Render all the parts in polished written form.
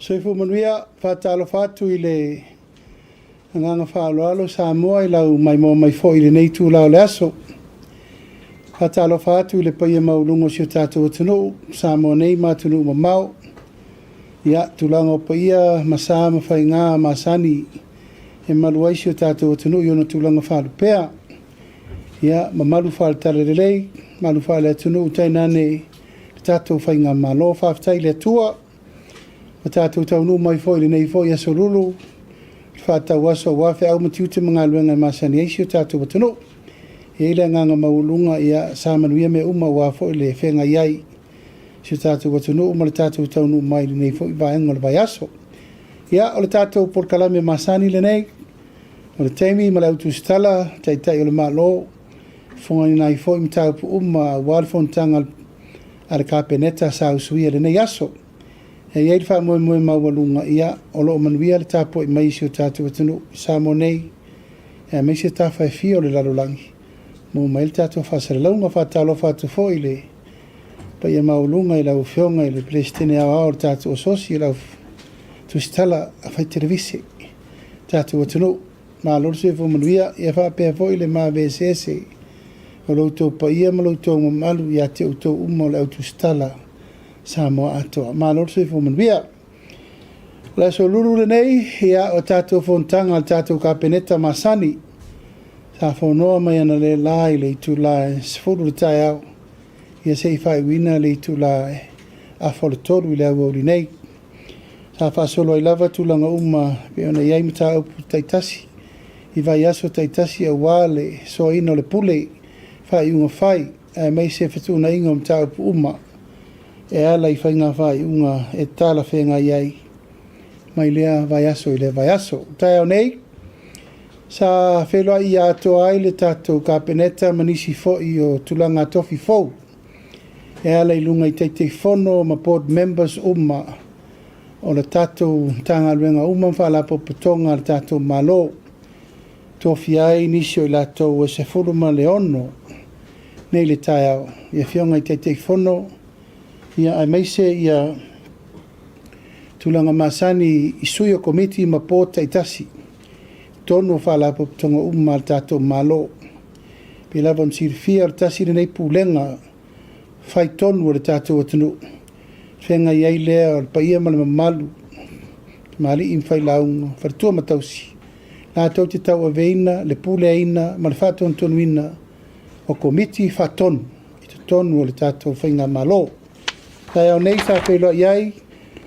Soifo manuia whātalo whātu I le nganga whaaloalo sa moa I lau mai mo mai fo I le nei tū lau le aso. Whātalo whātu I le paia maulungo si o tātou atunu sa moa nei mātunu ma mau. Ia tūlanga o paia masa mawhai ngā masani e maluai si o tātou atunu I ona tūlanga whaalupea. Ia mamalu whaaltale lelei, malu whaale atunu utainane tātou whai ngā malo whaafitai le atua. O tātou taunu mai fo I nei fo I Aso Lulu. Whātau aso wafe au matiute mga luenga masani eisi o tātou watano. E ile nganga maulunga ia sāmanuia me uma wafo I le whenga iai. Si o tātou watano uma le tātou taunu mai le nei fo I vaenga le vai aso. Ia o le tātou porkalame masani le nei. O le teimi ma le au tusitala, taitai o le malo. Fonga ni nai fo I mtaupu uma walfontanga ale kapeneta sa usuia le nei aso. E iei wha moe maualunga ia o loo manuia le tāpo I maisi o tātou atunu sa mo nei e maisi tā whai fio le lalolangi. Mo mai le tātou whasare launga whātalo whātu fo I le pa ia maulunga I lau fionga I le prestene au au le tātou ososi I lau tusitala a whai televisi. Tātou atunu ma lorso e fo manuia ia whapea fo I le maa VSS o loutou pa ia ma loutou mamalu ia te utou umo le au tusitala. Sa moa atoa. Ma lorso I fomanuia. La so lulu le nei, ia o tātou fontanga al tātou kapeneta masani. Sa whonoa mai ana le lai le itu lai sifuru le tai au. Ia sei whai wina le itu lai a whole toru I le au auri nei. Sa whasolo I lava tūlanga uma pe ona iai mata upu taitasi. I vai aso taitasi a wale so ino le pule whai unga whai. Mai se whetuna inga mata upu uma. E ala I whainga whai unga e tāla whenga iai. Mai lea vai aso I le vai aso. Tai au nei, sa FEILOA'IGA atoa ai le tātou kapeneta manisi fo'i o tulanga tofi fou. E ala I lunga I teitei whono ma board members uma o le tātou tanga luenga uma whaalapo patonga le tātou malo. Tofi ai nisi o I lātou e se furuma le ono. Nei le tai au. Ia whionga I teitei whono. Ia ai meise ia tulanga masani I sui o komiti ma pōta I tasi. Tonu whaalapo tonga umma tātou malo. Pe lava nsirifia o tasi le nei pūlenga. Whai tonu o le tātou atunu. Whenga iai lea o le paia ma le mamalu. Mali I mwhai launga. Wharatua matausi. Nā tau te tau aveina, le pūle aina, ma le whātonu tonuina. O komiti whatonu. I te tonu o le tātou whainga malo. Tai au nei sa FEILOA'IGA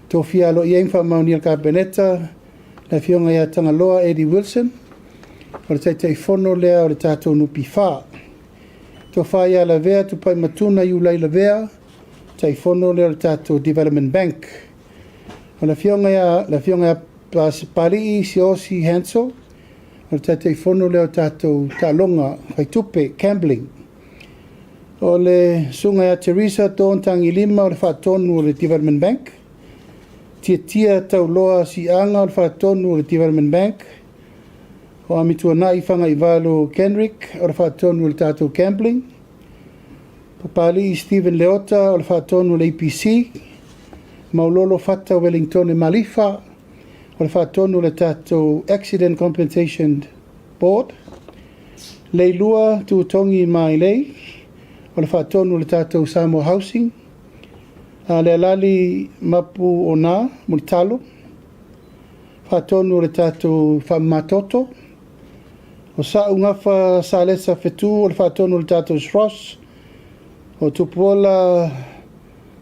tō fia lo iai mwha mauni al kapeneta na fionga ia tangaloa Eddie Wilson o le taitei whono lea o le tātou nupi whā. Tō whā ia la vea tu pai matuna I ulai la vea tai whono lea o le tātou Development Bank. O la fionga ia pari si osi Hansel o le taitei whono lea o tātou tālonga whai tupe Campbelling. O le sunga ia Teresa tōntangi lima o le whaatonu o le Development Bank. Tia tau loa si anga o le whaatonu o le Development Bank. O amitua nai whanga I valo Kenrick o le whaatonu o le tātou Campbelling. Papali Stephen Leota o le whaatonu o le APC. Maulolo Fata Wellington e Malifa o le whaatonu o le tātou Accident Compensation Board. Leilua tuutongi mai lei. O le whaatonu le tātou Samoa Housing. Le alali mapu o nā, Mulitalo. Whaatonu le tātou Whamatoto. O sa ungafa sa lesa whetu o le whaatonu le tātou Ross. O tupuola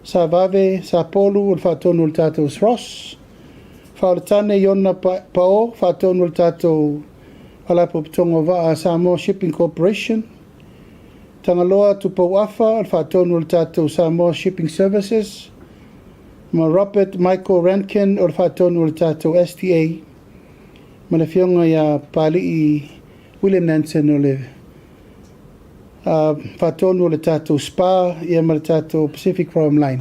sa vave, sa polu o le whaatonu le tātou Ross. Whaoletane Iona Pao, whaatonu le tātou Whalapo Pitongo Waa Samoa Shipping Corporation. Tangaloa tupau afa al whaatonu le tātou Samoa Shipping Services. Ma Robert Michael Rankin o le whaatonu le tātou STA. Ma le fionga ia pali I William Nansen o le whaatonu le tātou SPA ia ma le tātou Pacific Prom Line.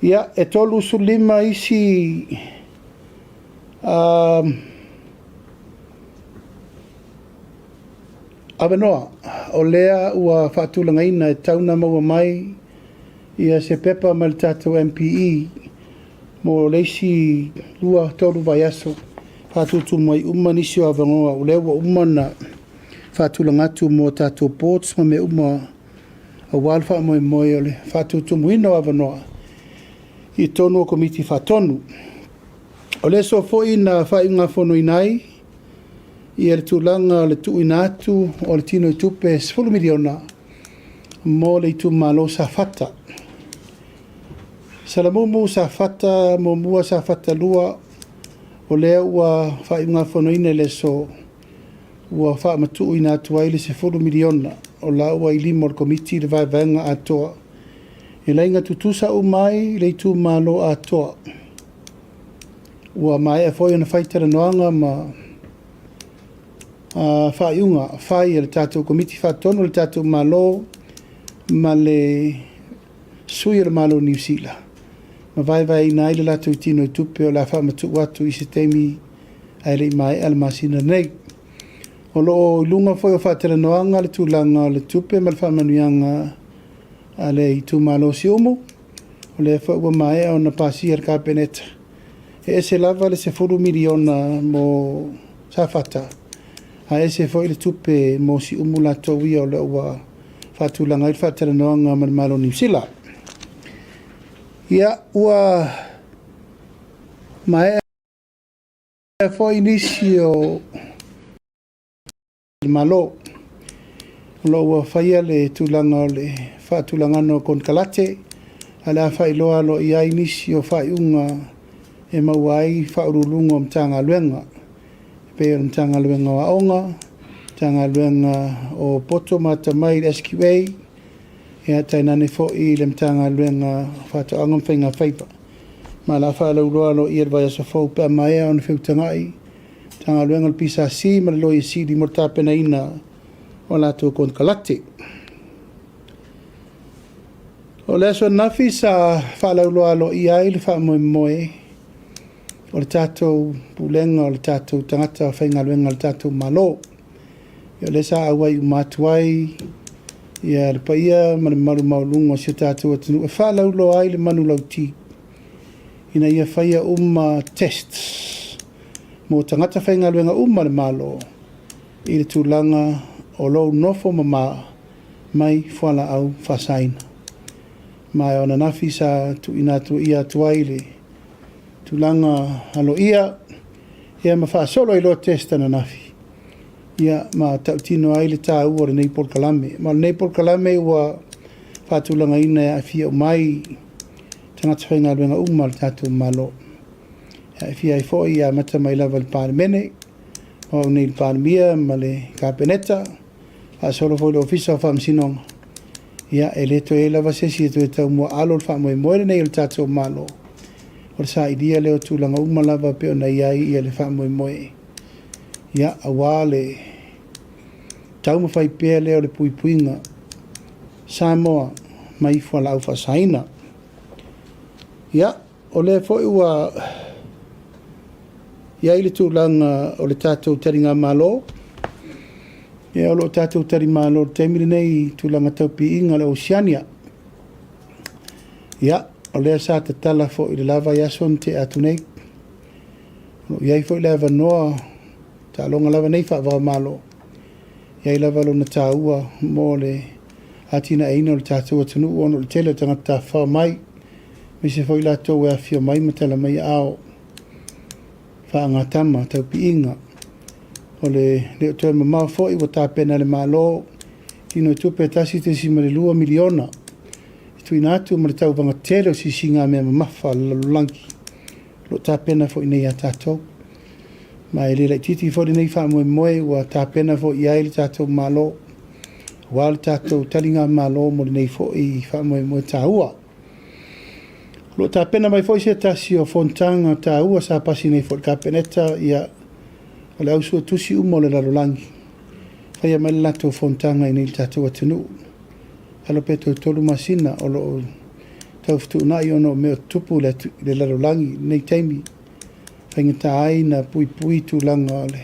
Ia e tolu sulima isi Awanoa, o lea ua whaatulangaina e tauna maua mai ia se pepa ma le tātou MPE mo leisi lua tolu vai aso fatutu mai uma nisi o avangoa o lewa uma na fatulangatu mo tatou ports ma me uma a walfa mo moi ole fatutu muino avanoa i tonu o komiti fatonu o le so foi na whainga whono inai i le tūlanga le tuinatu o le tino i tupe 10 miliona mo le tu malo sa fata salamumu sa fata mo mua sa fata lua o le ua whainga whono ina le so ua wha matu inatu ai le 10 miliona o la ua i limo le komiti le vai vaenga atoa e lainga tutusa umai le tu malo atoa ua mai e foi na faitara noanga ma whaiunga whai le tātou komiti whatono le tātou malo ma le sui le malo New Zealand ma vai nai le lātou tino i tupe o la whamatu watu i se teimi ai le mai al masina nei o loo lunga foi o whatara noanga le tūlanga le tupe ma le whamanuianga a le i tu malo si umu o le whaua mai o na pasi ar kapeneta e se lava le 10 miliona mo sa fata a ese foi le tupe mo si umu la tauia o le ua whatulanga i whatara noanga ma le malo New Zealand ia ua mai e foi nisi o malo lo ua whaia le tūlanga o le whatulanga no kon kalate a le a whailoa lo i ai nisi o whaiunga e mauai whaurulunga o mtanga luenga pe o mtanga luenga wa onga mtanga luenga o poto mata mai SQA e a tainane fo i le mtanga luenga whato angam whainga whaipa ma la whalauloa lo i ervai aso fau pe a mai o na whiutangai tanga luenga le pisa si ma le loi si di morta pena ina o la tu kon kalate o le aso nafi sa whalauloa lo i ai le wha moe o le tātou pulenga o le tātou tangata whainga luenga le tātou malo. Ia le sa awai umatuai, ia le paia ma le maru maulunga o si tātou atunu. E whalaulo ai le manu lauti. Ina ia whaia tests. Mo tangata whainga luenga le malo. I le tūlanga o lou nofo mama mai whala au whasaina. Mai o na nafi sa tu inatu ia tuai le tulanga halo ia ma fa solo i lo testa na nafi ia ma tautino ai le tau o le nei por kalame ma nei por kalame ua fa tulanga ina a fia mai tanga tsainga luenga mal tatu malo a fia i foi ia mata mai lava le palemene o nei palemia ma le kapeneta a solo foi le ofisa fa msinonga ia eleto e lava sesi e tau mo alo fa mo nei le tatu malo o sa idea leo tūlanga lava pe ona iai ia le wha moe. Ia awa le tau mawhai pēr leo le puipuinga Samoa mai whala au whasaina. Ia o le fo ua iai le tūlanga o le tātou taringa malo. Ia o lo tātou tari malo teimiri nei tūlanga taupi inga le Oceania. Ia o lea sa te tala fo i le lava yason te atu nei. Iai fo i lava noa, ta longa lava nei wha malo. Iai lava lo na tā ua mo le atina eina o le tātua tanu ono le tele tangata wha mai. Me se fo i la tau e afio mai matala mai ao. Wha ngatama tau pi inga. O le leo toi mamau fo i wa tā pena le malo. Tino i tupe tasi te si mare 2 miliona. Tuina atu ma le tau vanga tere o si singa mea mamafa lalulangi. Lo tā pena fo i nei a tātou. Ma e le titi fo i nei wha moe ua tā pena fo i ai le tātou malo. Wa le tātou taringa malo mo le nei fo i wha moe tā ua. Lo tā pena mai fo i se tasi o fontanga tā ua sa pasi nei fo i kapeneta ia o le ausua tusi umo le lalulangi. Whaia mai le lato fontanga i nei le tātou atanu. Alo peto tolu masina o lo tau fitu nai ono meo tupu le larolangi nei teimi. Whaingata ai na pui tu langa ole.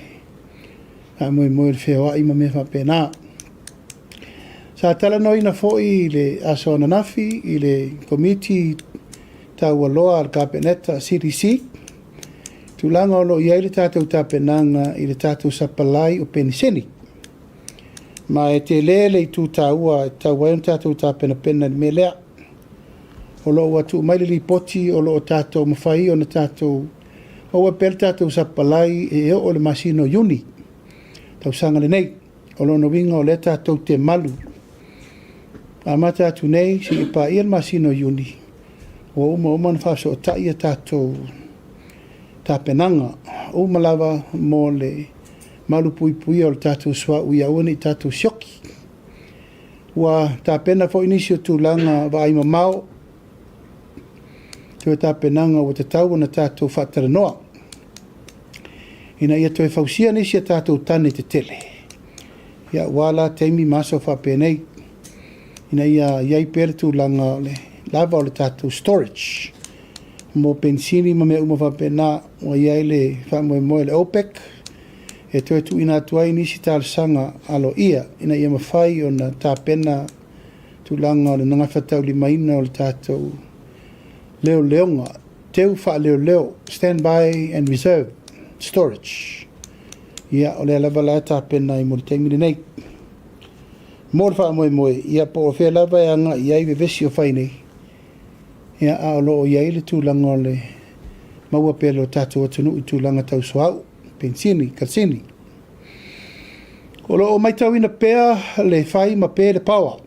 A moe le whea ima me whapena. Sa tala noi na fo i le aso ananafi i le komiti tau aloa al kapeneta CDC tulanga o lo ia le tātou tapenanga i le tātou sapalai o peniseni ma e te lele i tū tāua tau aion tātou tāpena pena ni melea o lo watu mai li poti o lo tātou mawhai o na tātou o pel tātou sapalai e o le masino yuni tau sanga le nei o lo no winga o le tātou te malu a mata tu nei si i pa ia le masino yuni o uma na whaso o tai a tātou tāpenanga o malawa mo le malu pui o le tātou swa uia uni tātou sioki wa tāpena fo inisio tūlanga wa aima mau te tāpenanga o te tau na tātou whataranoa ina ia toi fausia nisi a tātou tane te tele ia wala teimi maso whapenei ina ia iai pere tūlanga o le lava o le tātou storage mo pensini ma me uma whapena o iai le whamoe le OPEC e toi tu ina tuai nisi tālasanga alo ia ina ia mawhai o na tāpena tūlanga o le nanga whatau lima ina o le tātou leo leonga teu wha leo standby and reserve storage ia o le lava la tāpena i mo le teimini nei mo le whamoe ia po o whea lava e anga iai vevesi o whai nei ia a lo o iai le tūlanga o le maua pele o tātou atunu i tūlanga tau soau pensini, kalsini o lo o mai tau ina pea le whai ma pea le pawa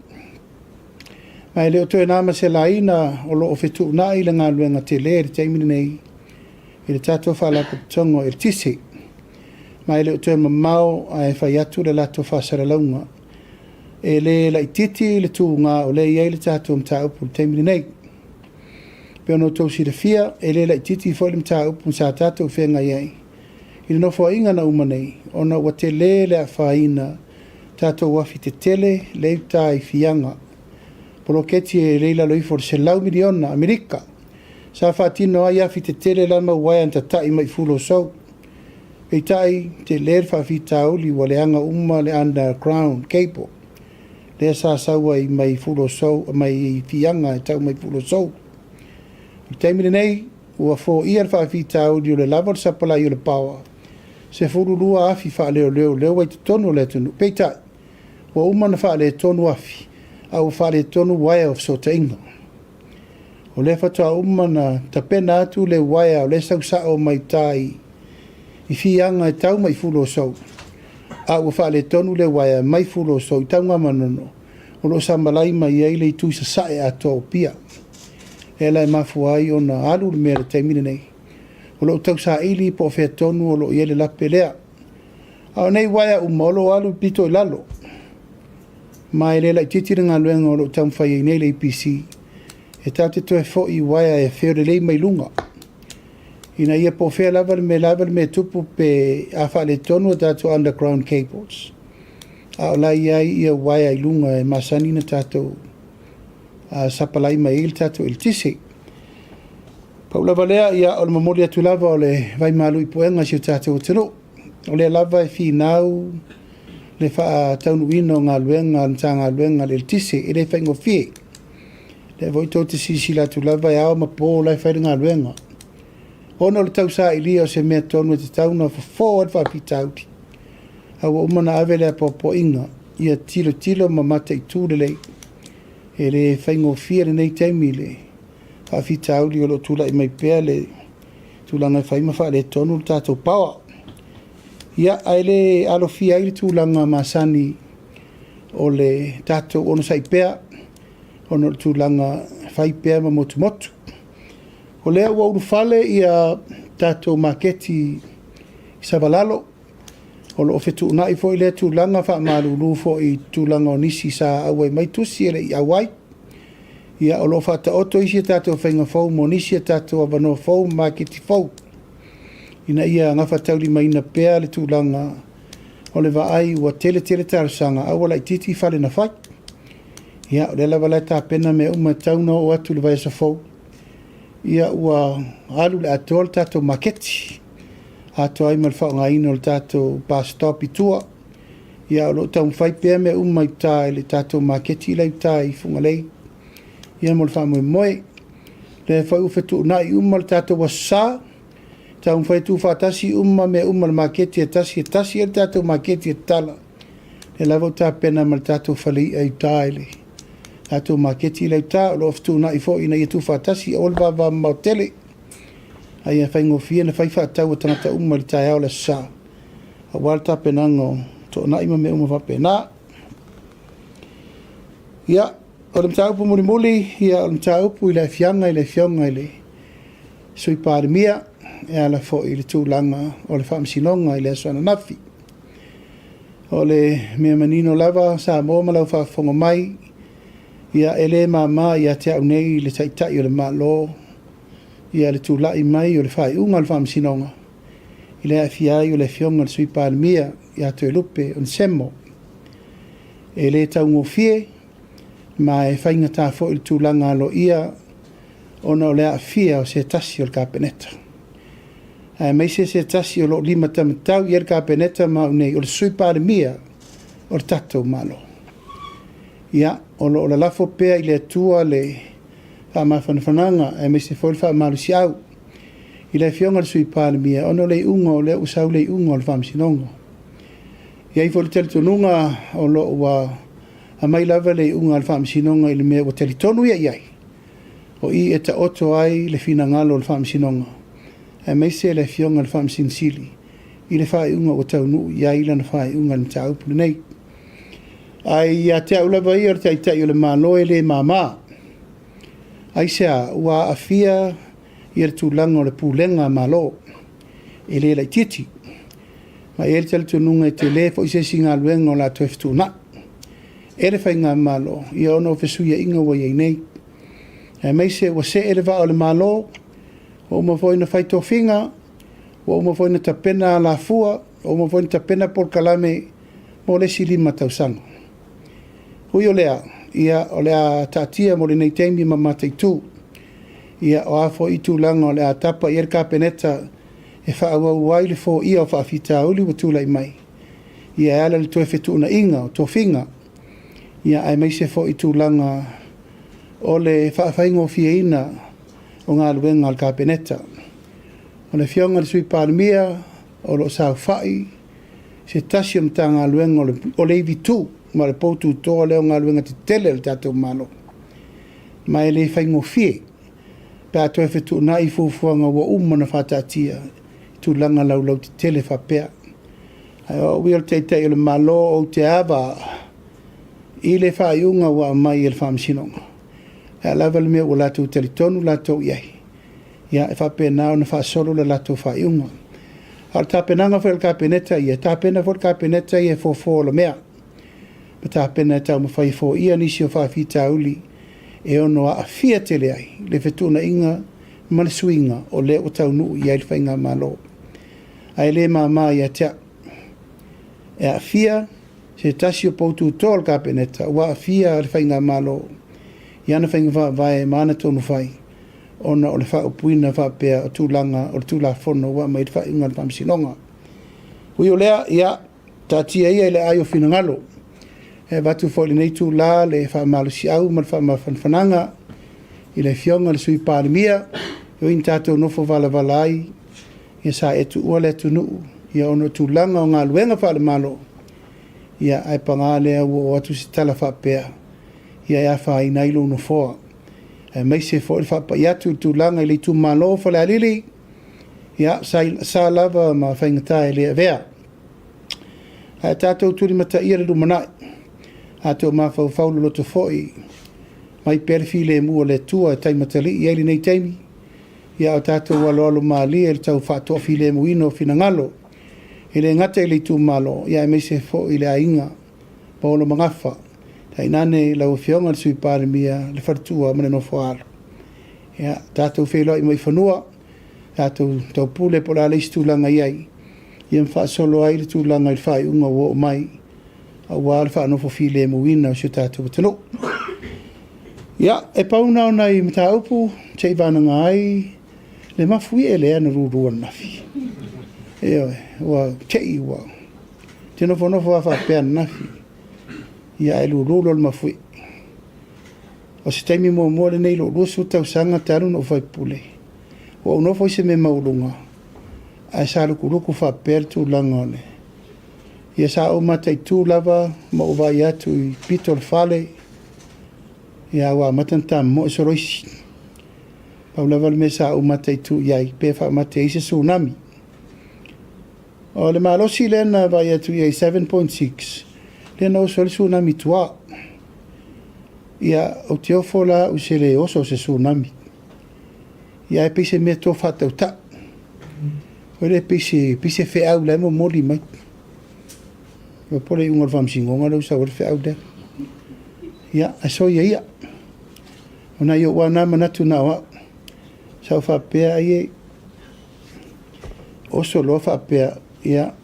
mai le o toi nāma se la ina o lo o whetu na i le ngā luenga te le te teimini nei i le tātou whalaka tongo i le tisi mai le o toi mamau a e whai atu le lato whasara launga e le la ititi le tū ngā o le iai le tātou mta upu le teimini nei pe ono tau si le fia e le la ititi fo le mta upu sa tātou whenga iai i le nofo inga na umanei ona ua te le a whaina tātou wafi te tele le uta i fianga polo keti e leila loifo se lau miliona Amerika sa whaatino ai afi te tele lama wai anta tai mai fulo sau e tai te le whaafi tauli wa le anga uma le underground cable le sa saua i mai fulo sau mai fianga e tau mai fulo sau i taimine nei ua fo ia le whaafi tauli o le lava le sapalai o le pawa se furu lua afi wha leo wai te tonu le tunu peitai ua uma na wha le tonu afi au wha le tonu waia o sota inga o le whatoa uma na tapena atu le waia o le sausa o mai tai i fianga e tau mai fulo sau a ua wha le tonu le waia mai fulo sau i tau ngā manono o lo sambalai mai ei le tu sa sae ato o pia e lai mafuai o na alu le mea taimine nei o lo tau sa ili po whea tonu o lo iele lape lea au nei waia umolo alu pito i lalo mai le lai titira ngā luenga o lo tau mwhai nei le APC e tau te toe fo i waia e wheo le lei mai lunga ina ia po whea lava le me tupu pe a wha le tonu o tātou underground cables a o lai ai ia waia i lunga e masani na tātou a sapalai mai il tātou il tisi paula valea ia o le mamoli atu lava o le vai malu i poenga si o tātou o tino o le lava e whinau le wha taunuino ngā luenga nta ngā luenga le il tisi e le whaingo fie le voi tau te sisi latu lava e ao ma po lai whainga ngā luenga ono le tau sa ili o se mea tonu e te tauna fo ad whapitauti awa umana avele a popo inga ia tilo ma mata i tūle lei e le whaingo fia le nei teimi le whapitauli o lo tūla i mai pēr le tūlanga whaima wha le tonu le tātou pawa ia ai le alo fia i le tūlanga masani o le tātou ono sai pēr ono le tūlanga whai pēr ma motu o lea ua uru fale ia tātou maketi i Savalalo o lo ofetu unai fo i lea tūlanga wha malulu fo i tūlanga o nisi sa awe mai tusi ele i awai ia o lo whata oto isi tātou whainga fau mo nisi tātou avano fau maketi fau ina ia ngafa tauli mai na pēr le tūlanga o le vaai ua tele tarasanga awa lai titi fale na whai ia o le lava lai tā pena me uma tauna o atu le vai sa fau ia ua alu le ato le tātou maketi ato ai mal whaongaina o le tātou passtop i tua ia o lo tau mwhai pēr me umai tā le tātou maketi lai tā i whunga lei ia mo le wha moe le fai u fetu na I umma le tātou wasa, tau fai tu whātasi umma me umma le maketi e tasi e tātou maketi e tala. Le lavo tā pena ma le tātou whalei ai tāile. Tātou maketi le tā, lo fitu na I fo ina I tu whātasi o le vava mautele. Ai a whaingo fia na whai whātau a tangata umma le tāi au le sā. A wala tā penango, tō na ima me umma whapena. Ia, o le mtaupu muli, ia o le mtaupu I le fionga I le sui PALEMIA, e ala fo I le tūlanga o le whamsinonga I le aswana nafi. O le mea manino lava, sa mō malau whafonga mai, ia ele mama ia te au nei le taitai o le malo, ia le tūlai mai o le whai unga le whamsinonga. I le afiai o le fionga le sui PALEMIA, ia te lupe o le semo. E le taungo fie, ma e whainga tā fo I tūlanga alo ia, ona o le afia o se tasi o le kapeneta. Mai se tasi o lo lima tamatau I le kapeneta ma unei o le sui PALEMIA o le tatou malo. Ia, o lo lafo pea I le atua le whamawhanawhananga, mai se fo le whamalusi au. I le fionga le sui PALEMIA, ono le unga o le usau le unga o le whamsinonga. Ia I fo le teletonunga o lo ua a mai lava le unga le whamsinonga I le mea o telitonu iai. O I e ta oto ai le fina ngalo le whamsinonga. E mai se le fionga le whamsinsili. I le whai unga o taunu iai lana whai unga le taupu nei. Ai a te aulava I o le taitai o le maloe le mama. Ai sea ua afia I le tūlanga o le pūlenga malo. E le lai titi. Ma e le teletonunga e te le fo I se singa luenga o la toeftu na. E le whai ngā malo. I ono fesuia inga wa iei nei. E mai se wa se ele va o le malo. O ma foi na whai tofinga. O ma foi na tapena la fua. O ma foi na tapena por kalame. Mo le silima tausanga. Hui o lea. Ia o lea tatia mo le nei teimi ma matai tu. Ia o afo I tūlanga o lea tapa I ka peneta. E whaua uai le fo ia o whaafita uli wa tūlai mai. Ia ala le toe fetu na inga o tofinga. Ia ai mai se fo I tūlanga o le whaafaingo fia ina o ngā luenga al ka peneta. O le fionga le sui PALEMIA o lo sau whai se tasi o mta ngā luenga o le iwi tū ma le poutu toa leo ngā luenga te tele le tātou malo. Mai le whaingo fie pēr toi whetu na I fufuanga wa umana whatatia tūlanga lau te tele whapea. Ai o wia te te o le malo o te awa I le whaiunga wa mai I le whamsinonga. E lava le mea o lātou telitonu lātou iai. Ia e whapea nao na whaasolo le lātou whaiunga. Al tāpenanga whai le kāpeneta ia. Tāpena whai le kāpeneta ia fōfō le mea. Ma tāpena tau ma whai fō ia nisi o whaafita uli. E ono a fia tele ai. Le whetuna inga ma le suinga o le o tau nuu iai le whainga malo. Ai le mama ia tea. E a fia se tasi o poutu tōl kāpeneta. Ua a fia le whainga malo. Iana whainga vai mana tonu whai. Ona o le wha upuina wha pēr o tūlanga o le tūla whono wa mai le wha inga le whamsinonga. Hui o lea, ia, tātia ia le ai o whina ngalo. E watu fo le nei tūla le wha malusi au ma le wha mawhanwhananga. I le fionga le sui PALEMIA. Io in tātou nofo vala ai. Ia sa etu ua le tu nuu. Ia ono tūlanga o ngā luenga wha le malo. Ia ai panga lea ua o atu TUSITALA wha pēr. Ia ea wha I nailo no foa. E mai se fo il wha pa iatu tūlanga I le tu malo wha le alili. Ia sa lava ma whaingata e lea vea. A tātou turi mata ia le rumanai. A tō ma whau whaulu loto foi. Mai perfi le mua le tua e taimatali I eili nei taimi. Ia o tātou alo ma lia le tau whatofi le muino fina ngalo. I le ngata I le tu malo. Ia e mai se fo I le ainga. Paolo mangafa. Tai nane lau fionga le sui PALEMIA le whartua mana no whaalo. Ia, tātou wheloi mai whanua, tātou tau pule pola leisi tūlanga iai. Ia mwha solo ai le tūlanga I whai unga wo mai. A wāle wha anofo file muina o si tātou watano. Ia, e pauna o nei mta upu, tei wānanga ai, le mafui e le ana rūrua nafi. Ia, ua tei ua. Tino whanofo a wha pēna nafi. Ia e lūrolo le mafui. o se taimi mua le nei lo lusu tausaga talu no faipule ua unoa foi se me maulunga ae sa lukuluku faapea le tulaga ole ia sa o mataitū lava ma o vai atu i pito le fale ia ua amata na tamamo e soloisi pau lava le mea sa o mataitū iai pe faamate ai se tsunami o le malosi lea na vai atu iai 7.6 lea na oso le tsunami tuā ia o te ofo la u se le oso se tsunami ia e pise mea tō whātautaʻu o le pise wheau lai mo moli mai o pole i unga le whamsingonga lau sa o le wheau le ia a so ia o na io wana manatu na wa sa o whapea ai oso loa whapea ia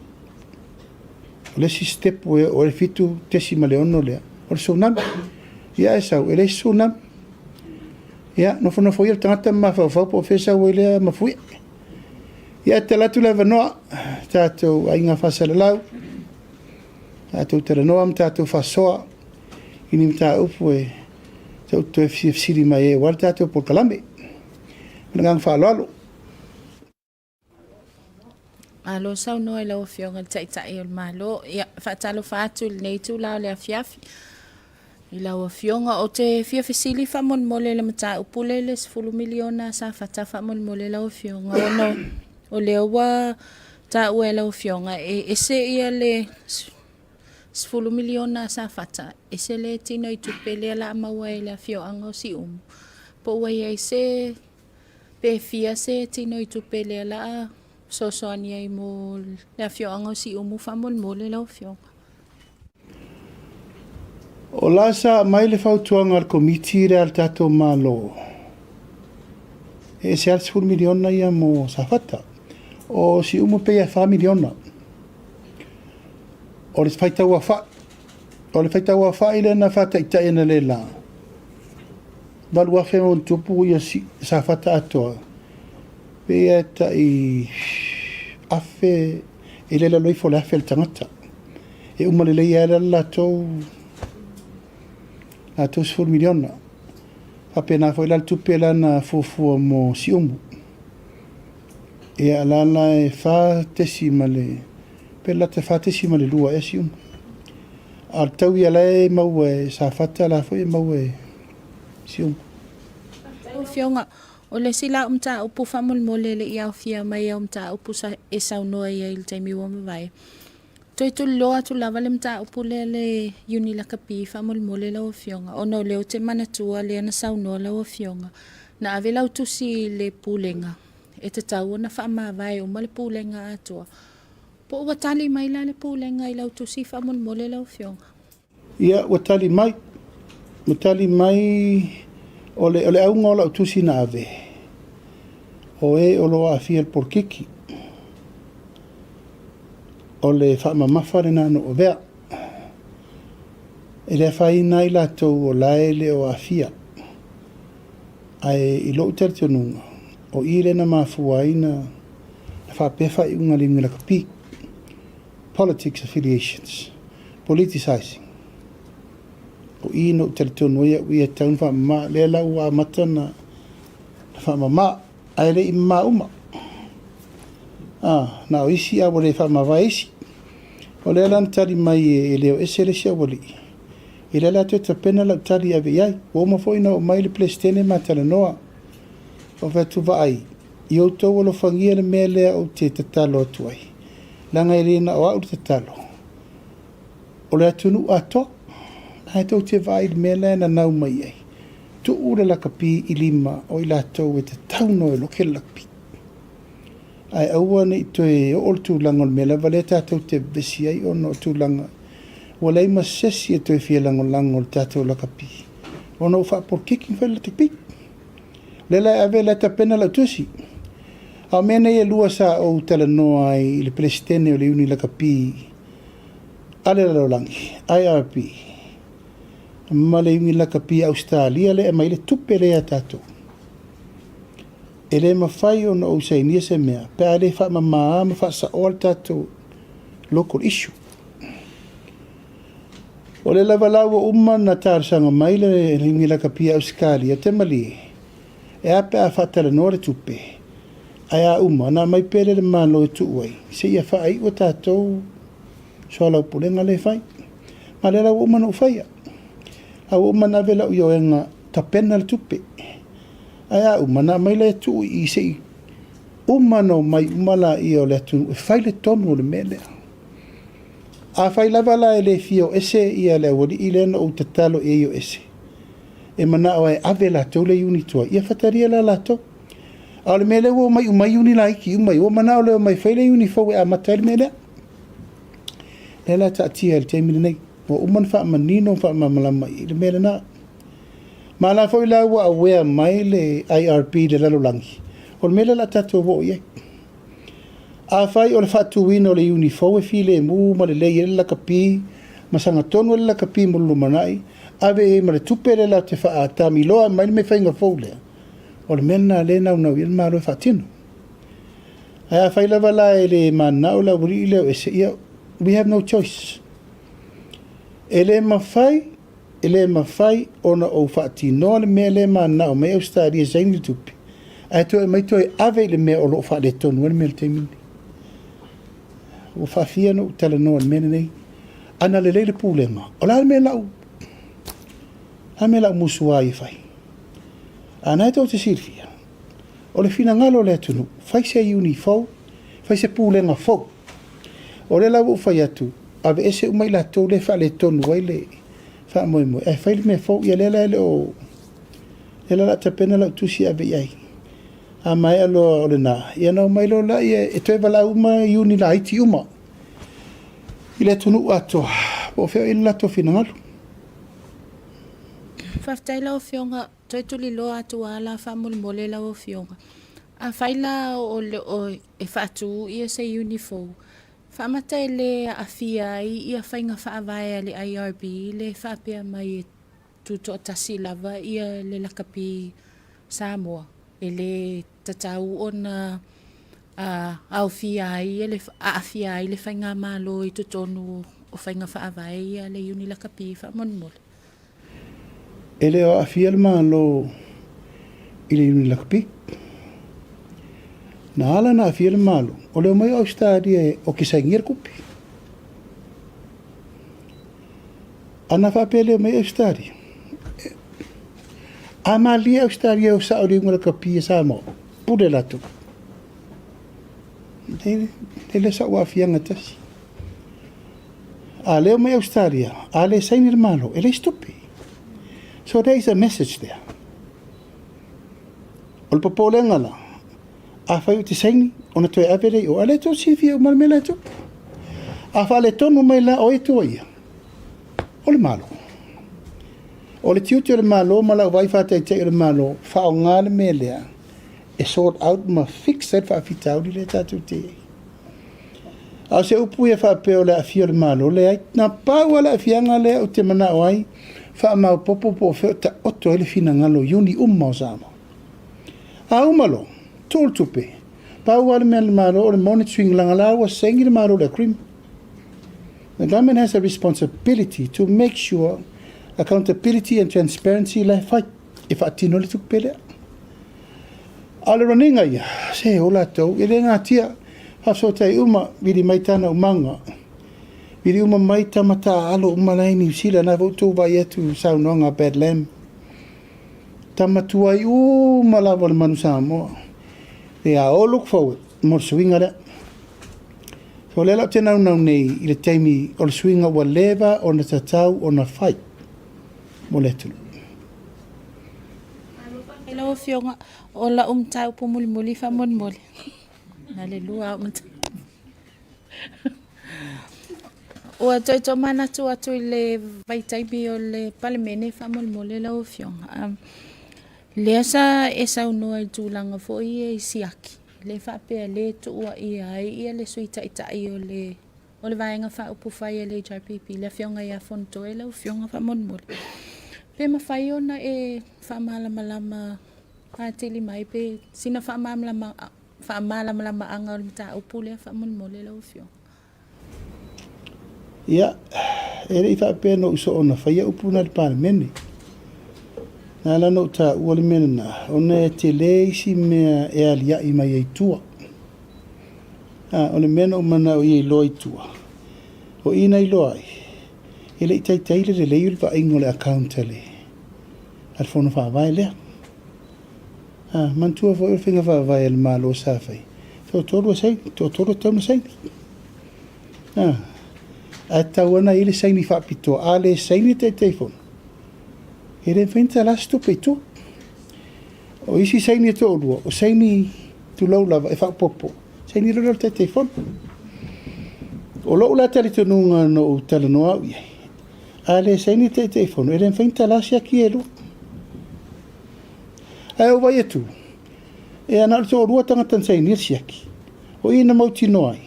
o le si step o le fitu tesi ma le ono lea o le tsunami ia e sau e le tsunami ia no fono foi le tangata ma fa po fesa o le ma fui ia te latu le vanoa tatou ainga fasalalau tatou te renoa tatou fasoa ini mta upu e tau to FCFC di mai e war tatou por kalambe ngang fa lolo alo sau no e lau fionga tai o malo ia fa talo fa tu nei tu la le afiafi i lau fionga o te fia fesili fa mon mole le mata upule le 10 miliona sa fa ta fa mon mole lau fionga o no o le wa ta u lau fionga e se ia le 10 miliona sa fata e se le tino i tupele la maua e la fioanga o si po wai ai se pe fia se tino i tupele la so soania i mo la fioanga o si fa mon mole lau fionga o la sa mai le fautuanga al komiti re al tatou malo e se al 10 miliona ia mo sa fata o si pe a 5 miliona o le faita ua fa ile na fata ita ina le la dal ua fe on tupu ia si sa fata atoa pe ta i afe ile la loi fo la fe tangata e uma le ia la to a to 10 miliona apena foi la tupu la na fufu mo si e alala e fa tesimale pela te fa tesimale lua e si al tau ia lai mau e sa fata la foi mau e si fionga o le sila umta upu famul mole le ia fia mai umta upu sa e sau noa ia il taimi wa vai toi tu loa tu lava le mta upu le uni la kapi famul mole la fionga o no le o te manatua le na sau noa la fionga na ave lau tusi le pulenga e te tau na wha vai o male pulenga atua. Po ua tali mai la le pulenga i lau tusi wha mon mole lau fionga. Ia, ua tali mai o le au ngā lau tusi na ave. O e o loa a fiel por kiki. O le wha mamawhare na no o vea. E le whai nai la tau o lae le o a fia. Ai i lo tertonunga. O ile na mafuaina na whapefa i unga linga la kapi. Politics affiliations. Politicizing. O i no teritono ia ui e taun whamama. Le lau a mata na whamama. Ai le i mauma. Na o isi a wale whamama isi. O le lan tari mai e leo ese le sia wali. I le la te tapena lau tari ave iai. O ma foi na o mai le plestene matala noa. O vetu vai i o tau alo whangia le mea lea o te tatalo atu ai. Langa i rena o au tatalo. O le atunu ato, hai tau te vai le mea lea na nau mai ai. Tu ura la kapi i lima o i la tau e te tau no e loke la kapi. Ai aua ni to e o ol tūlanga o mea la vale tātou te besi ai o no tūlanga. O lei ma sesi e to e fia lango lango o tātou la kapi. O no wha por kicking whela te pi. Lela ave la tapena la tusi. A mena ia lua sa o tala noa i le presidente o le uni la kapi. Ale la lolangi, IRP. Ma le uni la kapi Australia le e mai le tupe le a tato. E le mawhai o na o sainia se mea. Pea le wha mamaa ma wha sa o al tato local issue. O le lava lau o uma na tārsanga mai le ringi la kapia ausikali a te mali. E ape a whatara no le tupe. Ai a uma na mai pere le malo e tu uai. Se ia whaai o tātou so lau pulenga le whai. Ma le lau uma no whaia. Au uma na vela ui o enga tapena le tupe. Ai a uma na mai le tu i se i uma no mai umala i o le tu. E whai le tonu le mele. A whai lava la e le fio ese i a le wadi i le na o tatalo e o ese. E mana o e ave la tau le uni tua. Ia whataria la la tau. A le mele o mai umai uni la iki umai. O mana o le o mai whai le uni fau e a matai le mele. Le la ta atia le teimine nei. O uman wha manino wha mamalama i le mele na. Ma la fau la ua awea mai le IRP le lalolangi. O le mele la tatou wo i e. A whai o le whatuwina o le uni fau e file e mu ma le lei e le lakapi. Ma sanga tonu le lakapi mo lumanai. Ave e ma le tupe le la te wha a tami loa mai me whainga fau lea. O le mena le nau nau i le maro e whatino. Ai a whai lava la e le mana o la uri i leo e se ia. We have no choice. E le mawhai ona o whaatino le mea le mana o mea ustari e zaini tupe. Ai to e mai to e ave le mea o lo wha le tonu le mea le teimini. O whawhia no tala noa le mena nei. Ana le leile pūlenga. O la le mea lau. La mea lau musua i whai. Ana e tau te sirfia. O le fina ngalo le atunu. Whai se iuni fau. Whai se pūlenga fau. O le lau whai atu. Ave ese umai la tau le wha le tonu wai le. Wha moe moe. E whai le mea fau. Ia lela ele o. Lela la tapena lau tusi ave iai. A mai alo o le nā. Ia nau mai lo la ia. E toi wala uma iuni la iti uma. I le tunu ato. O whea ila to fina ngalo. Whaftai lau fionga, toi tuli loa atu ala whamuli mole lau fionga. A whaila o le o e whaatu ia se unifo. Whamata e le a fiai ia whainga whaavaya le IRB le whapea mai e tuto o tasi lava ia le lakapi Samoa. E le tatau o na au fiai e le a fiai le whainga malo i tutonu o whainga whaavaya ia le uni lakapi whamoni mole. Ele o afia le malo i le uni lakapi. Na ala na afia le malo. O leo mai au stadi e o kisaingia kupi. Ana whape leo mai au stadi. A malia au stadi e o sa o ringu lakapi e sa mo. Pure latu. Ele sa ua afia ngatasi. A leo mai au stadi a le saini le malo. Ele stupi. So there is a message there. O le popolenga la. A whai o te saini, o na toi awere o ale to si fia o malmela to. A whale tonu mai la o e toa ia. O le malo. O le tiuti o le malo, ma la wai whata i te o le malo, wha o ngā le me lea, e sort out ma fix that wha fitau di le tatu te. A se upu e wha peo le a fio le malo, le ai, na pāua le a fianga le o te mana o ai, wha mau popo po feo ta oto ele fina ngalo yuni umma o sama. A umalo, tōl tupe, pāua le mea le malo o le monitoring langalawa sengi le malo le cream. The government has a responsibility to make sure accountability and transparency le fight if atino le tupe lea. A le raninga ia, se o latou, e le ngā tia, hafso tai uma, vidi mai tana umanga, vidi uma mai tamata alo umalai ni usila na voto vai etu saunonga bad lamb. Tamatua i umalawa le manu Samoa. They are all look forward, mo swinga le. So le lau te nau nei i le teimi o le swinga wa leva o na tatau o na fight. Mo le tulu. Hello fionga o la tau po muli fa moli. Hallelujah o toi to mana tu atu le vai taimi o le palemene fa moli la o fionga. Le asa e sau noa i tūlanga fo i e siaki. Le whapea le tua i ai ia le suita i tai o le vaenga wha upu whai e le HRPP. Le fionga i a fonto e lau fionga wha monmoli. Pe ma whai ona e wha malama atili mai pe sina wha malama anga o le mta upu le wha monmoli lau fionga. Ia, ere i whaapea no uso ona whaia upuna le palemene. Nā lana o tā ua le mena nā, ona e te le isi mea e alia i mai ei tua. O le mena o mana o i loa i tua. O ina i loa ai, e le i taitaile le leiu le vaingo le account le. Al fono whaavai lea. Mantua fo il whinga whaavai le malo sa whai. Tō tōru a saini, tō tōru tauna saini. A tauana i le saini whaapito, a le saini te teifon. E re whinta lastu pe tō. O isi saini e tō rua, o saini tu lau lava e whaapopo. Saini rolo te teifon. O lo la tali tununga no o tala no au iei. A le saini te teifon, e re whinta lasi aki e lua. Ai au vai atu. E ana tō rua tangatan saini e siaki. O ina mauti no ai.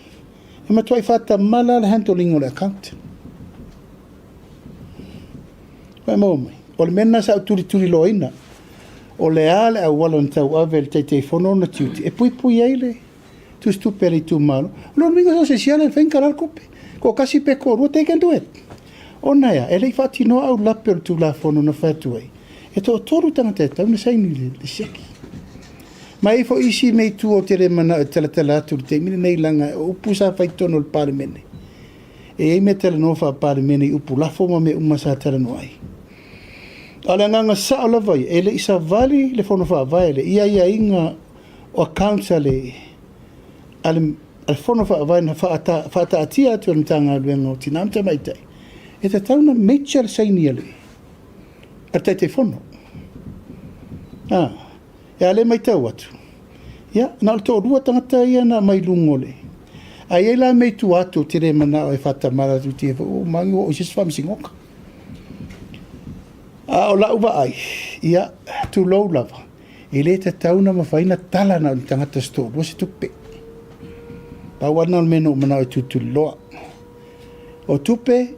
E matuai whata mala le handling o le account. Vai mau mai. O le mena sa turi lo ina. O le ale au wala na tau ave le teitei whono na tiuti. E pui eile. Tu stupe le tu malo. Lo mingo so se siale le whenkarar kope. Ko kasi pe ko rua take and do it. O naia, e lei whati no au lape o tu la whono na whatu ai. E tō toru tangata e tau na saini le siaki. Ma e fo isi mei tu o tere mana o tala atu te mine nei langa o upu sa whai tono le palemene. E ei me tala no wha palemene i upu lafo ma me uma sa tala no ai. Ale nganga sa o la vai, e le isa vali le fono wha vai le ia inga o accounta le ale fono wha vai na wha ta atia atu na tanga luenga o tinamta maitai. E te tauna meitja le saini ale. A te fono. E ale mai tau atu. Ia, na o tō rua tangata ia na mai lungole. A ia la mei tu atu tere mana o e whata mara tu te o mangi o isis whamsingoka. A o lau wa ai, ia, tu lau lava. E le te tauna ma whaina tala na o tangata sto, rua se tupe. Pau ana o meno mana o tutu loa. O tupe,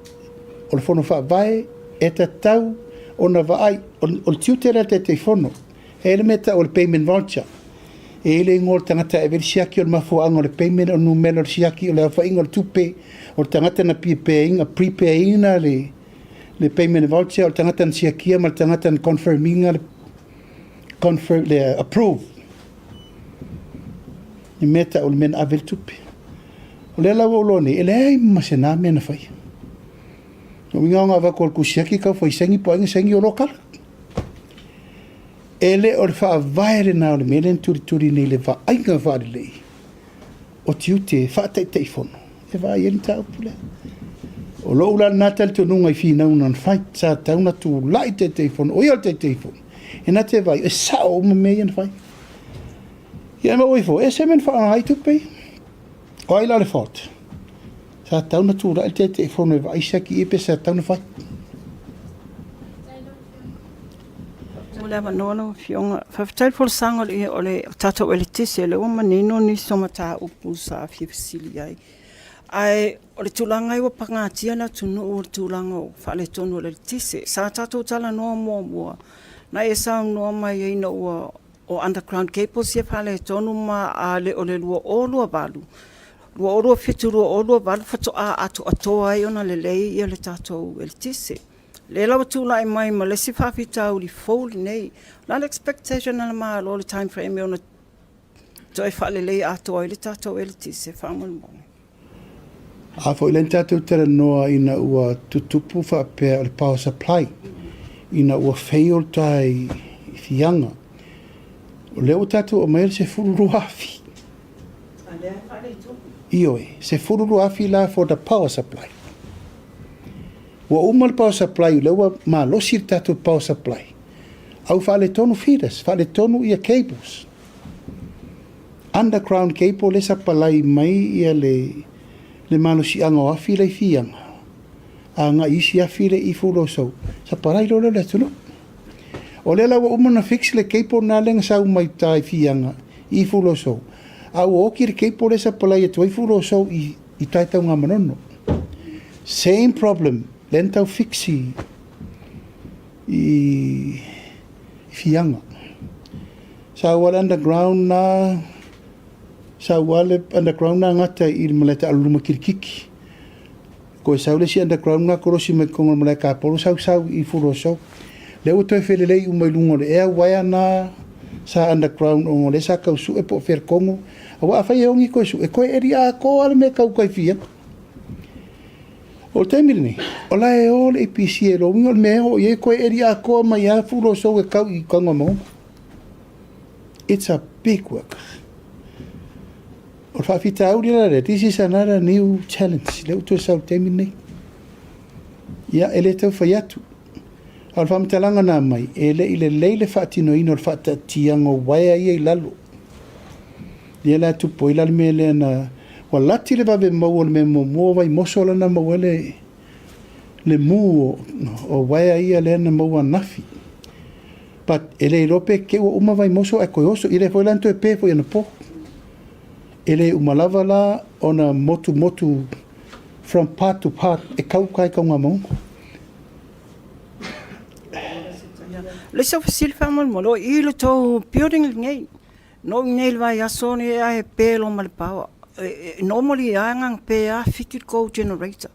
o le fono wha vai, e te tau, o na wa ai, o le tiutera te fono. E le meta o le payment voucher. E le ngol tangata e veri siaki o le mafuanga o le payment o numelo le siaki o le awhainga o le tupe o le tangata na prepayinga le payment voucher o le tangata na siakia ma le tangata na confirminga le approve. E meta o le mena avel tupe. O le lawa o lone, e le ai masena mena whai. O minga nga wako o le kusiaki kau whai sengi po ainga sengi o lokala. Ele o le wha vaere na o le mele turi nei le wha ainga whaare lei. O tiute wha teitei fono. E wha ieri tau pule. O lo ula natal tu nunga I whina unan whai sa tauna tu lai teitei fono. O ia teitei fono. E na te vai, e sao o mei an whai. Ia ma oifo, e se men wha ai tupei. O ai la le whaot. Sa tauna tu lai teitei fono e wha isaki epe sa tauna whai. Le manolo fionga fafitai for sango le tata o le tise le uma nino ni somata upu sa fisili ai o le tulanga I wa pangatia na tunu o tulanga o fale tonu le tise sa tata tala no mo na e sa no mai I no o underground cables ye fale tonu ma ale o le lua o lua balu lua o lua fitu lua o lua balu fato a ato ai ona le lei ia le tata o le tise. Le lawa tūla I mai ma le si whawhitau li fōli nei. Nāna expectation ana maa lo le time frame ona to e whale lei ato ai le tātou e le tise whamon mong. A fo ilen tātou tera noa ina ua tutupu whapea o le power supply. Ina ua fail tai fianga. O leo tātou o maere se fururu afi. Ioe, se fururu afi la for the power supply. Wa umal power supply lewa ma losir tatu power supply. Au fale tonu feeders, fale tonu ia cables. Underground cable le sapalai mai ia le malosi anga afi le fianga. Anga isi afi le ifulo so. Sapalai lolo le tunu. O le lawa umana fix le cable na lenga sau mai tai fianga ifulo so. Au oki le cable le sapalai e ifulo so I tai tau ngā manono. Same problem. Lentau fixi I fianga. Sa wale underground na ngata I maleta aluma kirikiki. Ko sau le si underground nga korosi me kongo mole ka polo sau I furo so. Le o toi fele lei umai lungo le ea waya na sa underground o le sa kau su e po fer kongo. Awa awhai e ongi koe su e koe eri a ko ale me kau kai fia. O te miri ni, o la e o le APC e romi o le mea o ye koe eri a ko mai a furo so e kau I kongo mo. It's a big work. O whawhita auri la re, this is another new challenge. Leo tu sau te miri ni. Ia ele tau whai atu. Al whamtalanga nā mai, e le I le leile whaatino ino le whaata tiango waia I lalo. Ia la tupo I lalo me le na, wa lati le babe mau le me mo vai moso lana mau le mu o waia ia le na mau nafi. But ele rope ke o uma vai moso e koe oso, I le foi lanto e pe foi ana po. Ele umalava la ona motu from part to part, e kau kai kaunga maungo. Le sa fasil famol molo I le tau building ngai. No ngai vai aso ni ai pelo mal power. Normally ang pe a fitted co generator.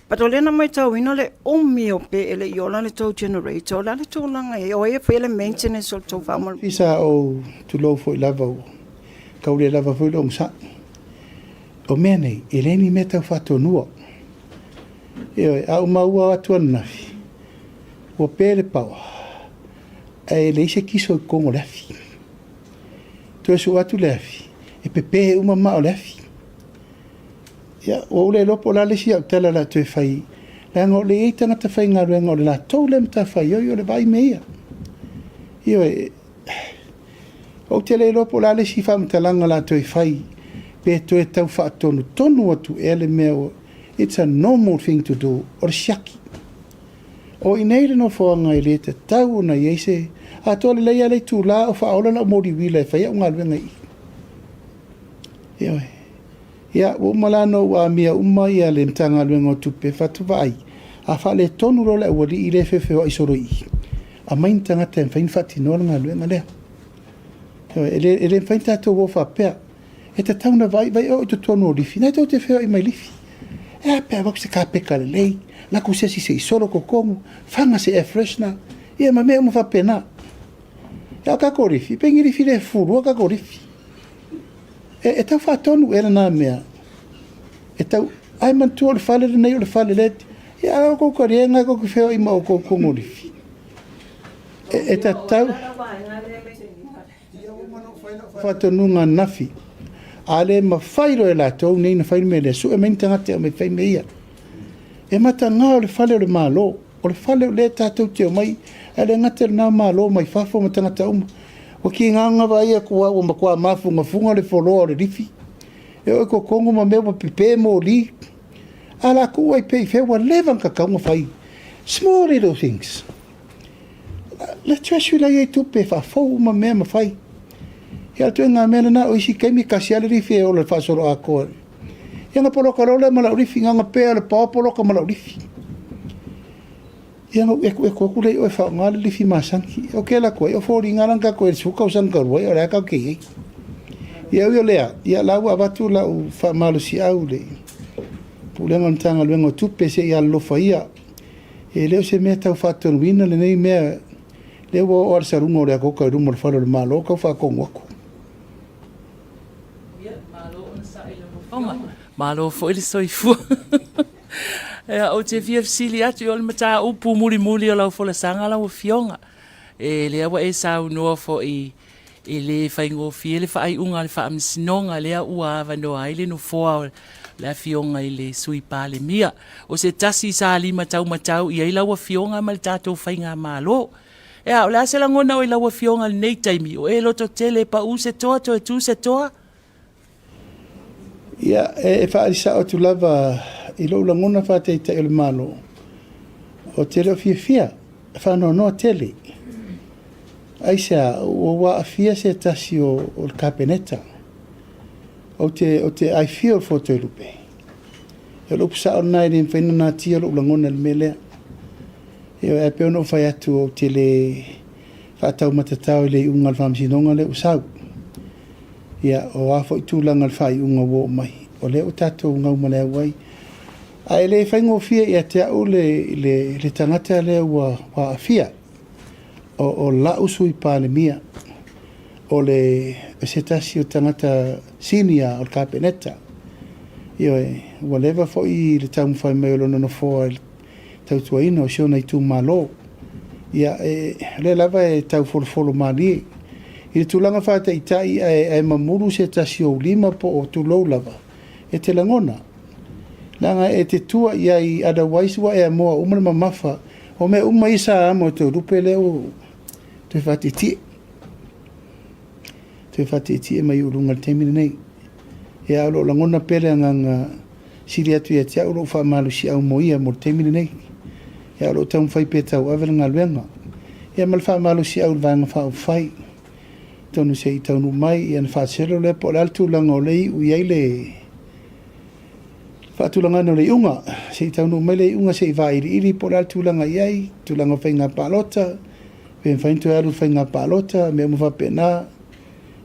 But o lena mai tau ina le omi o pe ele I ola le tau generator. La le tau langa e o e ele maintenance o tau famol. Fisa o tu lo foi lava o. Kau le lava foi long sa. O mea nei, e leni me tau whatonua. E au maua atu anafi. O pe le power. E le se kiso kongo lefi. Tu su atu lefi. E pepe uma ma o lefi. Ya o le lopo la le si au tala la tu fai. La ngo le tanga ta fai nga ngo la to le mta fai yo le vai mea. Yo o te le lopo la le si fa mta langa la tu fai. Pe tu e tau fa tonu atu ele mea. It's a normal thing to do. Or shaki. O ineire no whaanga I le te tau na yeise, a tole leia le tū la o whaola na mori wila e whaia unga luenga I. Iawe. Ia, o malano wa mia uma ia le mtanga luenga o tupe whatu vai. A wha le tonu rola ua li I le whewhewa I soro I. A main tangata e whain whati nola luenga lea. Iawe, e le whain tato wo whapea. E ta tauna vai o I tu tonu o lifi. Nai tau te whewa I mai lifi. E a pea wak se ka peka le lei. La kusesi se isoro ko kongo, fanga se air freshener, ia ma mea mo fa pena. Ya ka korifi, pengi rifi le furu, ka korifi. E tau fa tonu era na mea. E tau, ai man tu le fale le nei o le fale le, ia ko karienga ko feo I ma o ko kongo rifi. E ta tau, fa tonu nga nafi. Ale ma fairo e la tau, nei na fairo me le su, e meni tangate o me fai me ia. E mata ngā o le whale o le mālo, o le whale o le tātou te o mai, e le ngata nā mālo mai whafo ma tangata uma. O ki ngā ngawa ia kua o makua mafunga funga le wholoa o le rifi. E o ko kongo ma mea pipe mo li. Ala kua I pei whewa levan ka kaunga whai. Small little things. Le tuasu la iei tupe whafo ma mea ma whai. E atu e ngā mea na o isi keimi kasi ale rifi e o le whasoro a koa. Ia nga poloka rola ma lau rifi, nga pēa le pāo poloka ma lau rifi. Ia nga e kua lei o e whao ngā le rifi māsanki. O ke la koe, o fōri ngā ranga koe suka o sanka ruai, o rea kau kei. Ia ui o lea, ia lau avatu lau wha malu si au le. Pulenga ntanga luenga o tupe se ia lofa ia. E leo se mea tau whātonu wina le nei mea. Leo o arsa runga o rea koka i runga le whalo le malo, kau whakongu aku. Malo fo ele soifua. O te fiafsili atu o le mata upu muri o lau fola sanga lau fionga. E lea wa e sau noa fo I le whaingo fie le whaai unga le wha amsinonga lea ua awa noa ile no foa le fionga I le sui PALEMIA. O se tasi sa lima matau I ila wa fionga ma le tātou whainga malo. E o la se langona o ila wa fionga le nei taimi o e loto tele pa u se toa to e tu se toa. Ia, e whaarisa o tu lava I lo langona whaatei te ele malo. O te reo fia, whanau noa tele. Aisa, o wa a fia se tasi o le kapeneta. O te ai fia o foto lupe. E lupu sa o nai ni mwhaina nā tia lo langona le melea. E o e peo no whai atu o te le whaatau matatau le unga le whamsinonga le usau. Ia o afo I tūlanga le whai unga wo mai. O leo tatou ngau malea wai. Ai le whaingofia ia te au le tangata le wa afia o la usu I PALEMIA o le setasi o tangata sinia o kapeneta io whatever fo I le tamu whai mai o lona no fo tau tuaina o siona I tu malo ia le lava tau folofolo mali I le tulanga whata I tai e mamuru setasi o lima po o tu lou lava e te langona langa e te tua ia I otherwise wa e moa umana mamafa o me uma isa amo te rupe leo te whatiti e mai urunga temine nei e alo langona pele nganga siri atu ia te au lo wha si au moia mo temine nei e alo taum whai petau avela ngā luenga e mal wha malu si au vanga wha whai tonu se I taunu mai i an whaasero le po laltu langa o lei u iai le whaatulanga no le unga se I taunu mai le unga se I iri po laltu langa iai tulanga whai ngā palota pen whaintu alu whai ngā palota me umu whapena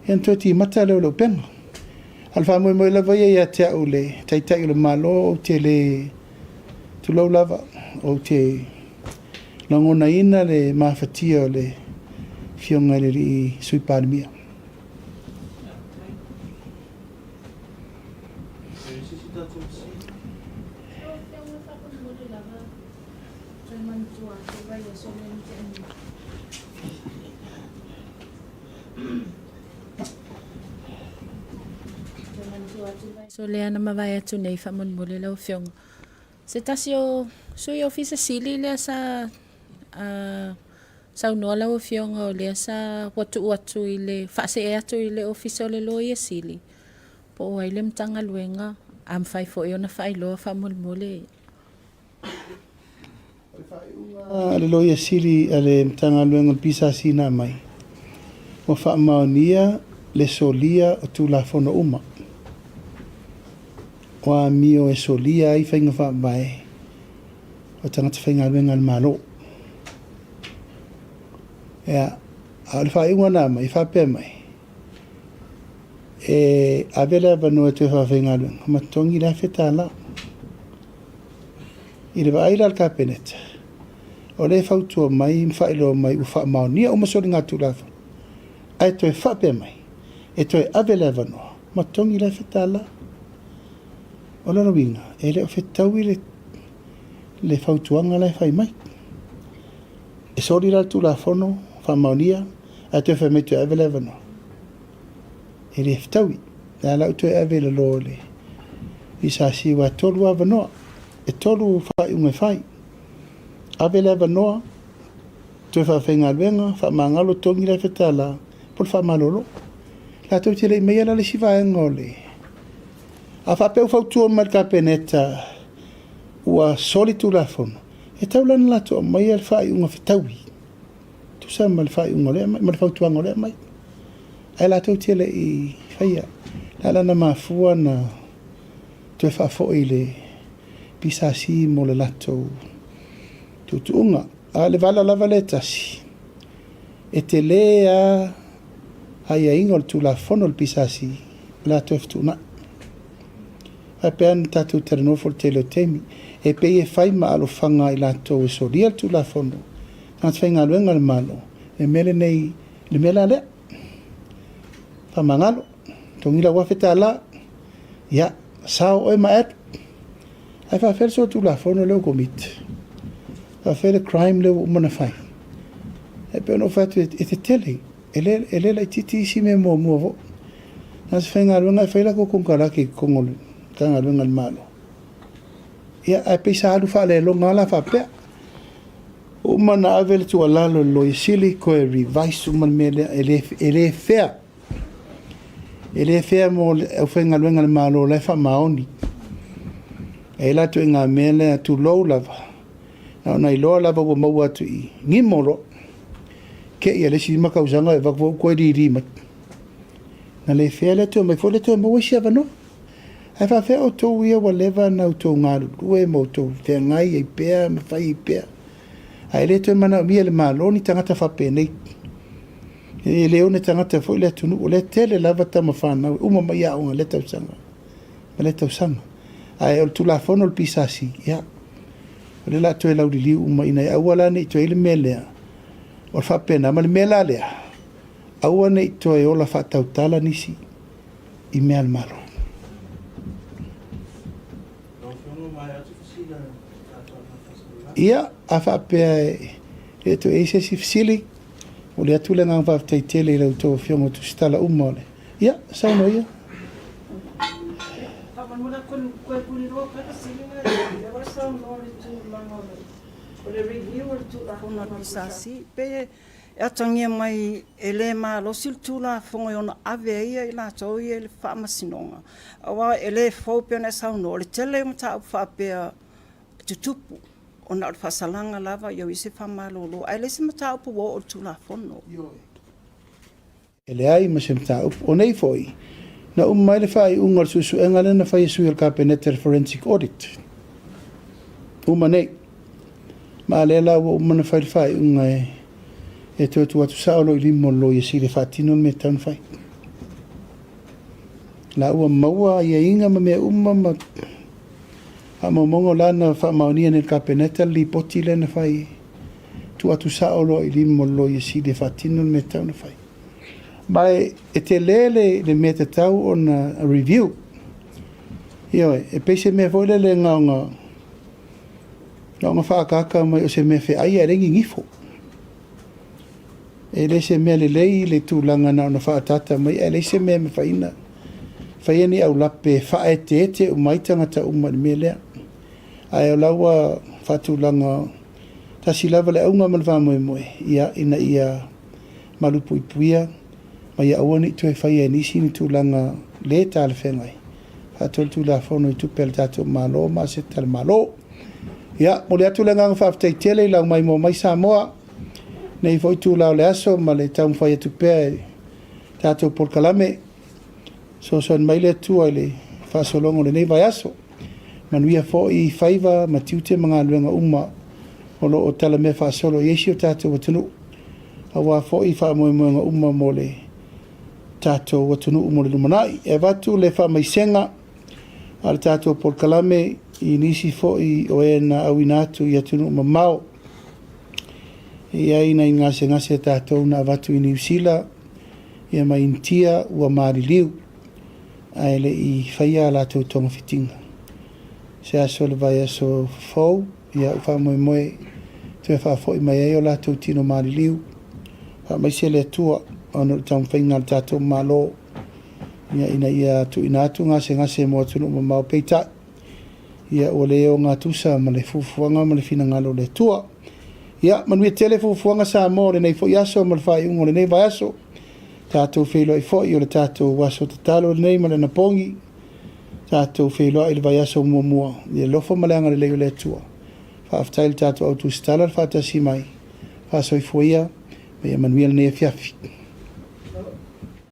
e an tuati mata leo leo penga alfa mo lava ia te au le taitai le malo o te le tulau lava o te langona ina le mawhatia o le fionga le ri sui PALEMIA. So lea na mawai atu nei whamon mole lau fionga. Se tasi o sui ofisa sili lea sa unua lau fionga o lea sa watu I le whaase e atu I le ofisa o le loia sili. Po o aile mtanga luenga am whai fo e ona whai loa whamon mole. Le loia sili ale mtanga luenga pisa sina mai. O wha maonia le solia o tu la fono uma. Wa mio e solia I whainga wha mai o tangata whainga luenga al malo. Ea, a le wha inga nā mai, wha pē mai. E avela vanoa te wha whainga luenga, matongi la whetala. I le wa aila al kapeneta. O le whautua mai, mwhailo mai, u wha maonia o masori ngā tūlafa. Ai toi wha pē mai, e toi avela vanoa, matongi la whetala. O lana winga, e leo whetau I le whautuanga lai whai mai. E sori la tu la fono, wha maonia, a te whai mai tu ave le vano. E le whetau I, na lau tu ave le lo le. I sa si wa tolu a vanoa, e tolu whai unga whai. Ave le vanoa, tu wha whainga luenga, wha mangalo tongi la whetala, pol wha malolo. La tau te le mea la le sivaenga o le. A whapeu whautua mai kapeneta ua soli tu la fono. E tau lana la toa mai al whai unga whitaui. Tu sa ma le whai unga lea mai, ma le whautuanga lea mai. Ai la tau tele I whaia. La lana mafua na tue whafo I le pisasi mo le lato tutuunga. A le vala lava le tasi. E te lea hai a inga tu la fono le pisasi la tue ftuna. Ai pean tatu terenofo te leo temi. E pe e whai ma alo whanga I lato e soria tu la fono. Ngā whainga luenga le malo. E mele nei, le mela lea. Whamangalo. Tongila wafeta la. Ia, sao oi ma et. Ai whawhere so tu la fono leo komit. Whawhere crime leo umana whai. E pe ono whatu e te tele. E le lai titi isi me mua vo. Ngā whainga luenga e whaila ko kongkaraki kongolu. Tanga luenga le malo. Ia ai pesa alu fa le longa la fa pe o mana avel tu ala lo sili ko revise man mele ele fea mo o fenga luenga le malo le fa maoni e la tu nga mele tu lo lava na lo lava wo mo atu I ngi moro ke ia le si maka usanga e va ko ri ma na le fea le tu me fo le tu mo wa sia no. Ai wha whea o tō ia wa lewa nau tō ngāru rue mo tō whea ngai e pēa, me whai e pēa. Ai le tō mana mia le māloni tangata whape nei. E leo ne tangata fo le tunu o le tele lava tama whanau, uma mai a onga le tau sanga. Ma le tau sanga. Ai o tula fono le pisasi ia. O le la toe lau li liu uma ina aua la nei toe le melea. O fa pena ma le mela lea. Aua nei toe o la fa tautala nisi I mea le malo. Ia a fa pe e to e se sifsili o le atu le ngang fa taitele le to fiongo tusitala umole. Ia sa no ia. Mula kun kue kuliro kaka silinga ya wasa no tu lango le review tu la hona pisasi pe ya tangia mai ele ma lo sil tu la fongo ona ave ia ila to ia le fa masinonga awa ele fo pe na sa no le tele mata fa pe tutupu ona fa salanga lava yo ise fa malo lo ai le se mata po o tu la fono ele ai ma se mata o nei foi na mai le fai unga susu engale na fai suil cabinet forensic audit nei ma le la o na fai unga e to atu sa lo I mo lo yesi le fatino me tan fai la o maua ia inga ma me ma amo mongo la na fa mauni nel cabinet li potile na fai tu atu sa lo mo lo yesi le fatino me tan fai mai e te lele le meta tau on a review io e pese me foi le nga fa kaka mai o se me fe ai ere ngifo e le se me le tu langa na fa tata mai e le se me faina faini au lape fa te o mai tanga ta uma me le ai lawa fa tu langa ta silava le unga man fa mo ia ina ia malupu ipuia mai aua ni tu fai ni sini tu langa le tal fengai fa tu la fono tu pel tato malo ma se tal malo ya mo le tu langa fa te tele la mai mo mai sa moa nei foi tu la le aso ma le tau fai tu pe tato por kalame so son mai le tu ale fa so longo le nei vai aso manuia fo I faiva ma tiute manga luenga uma o lo o tala me fa solo yesi o tato watunu awa fo I fa mo uma mole tato watunu umole lumanai e vatu le fa mai senga al tato por kalame I nisi fo I o e na awinatu I atunu mamao e ai na ngase tato na vatu I New Zealand e mai intia ua mariliu ai le I faia la tau tonga fitinga se aso le vai aso fau ia ufa moe te fa fo I mai o la tau tino mariliu fa mai se le tua ono tau whainga tato malo ia tu inatu ngase mo tunu mamao peita ia o leo ngā tusa ma le fufuanga ma le fina ngalo le tua ia manuia tele fufuanga sa mo le nei fo iaso ma le fai ungo le nei vai aso tato FEILOA I fo I o le tato waso tatalo le nei ma le napongi tato FEILOA I le vai aso mua ia lofo ma le anga le leo le tua fa aftail tato au TUSITALA fa tasi mai fa soifuia ia manuia le nei fiafi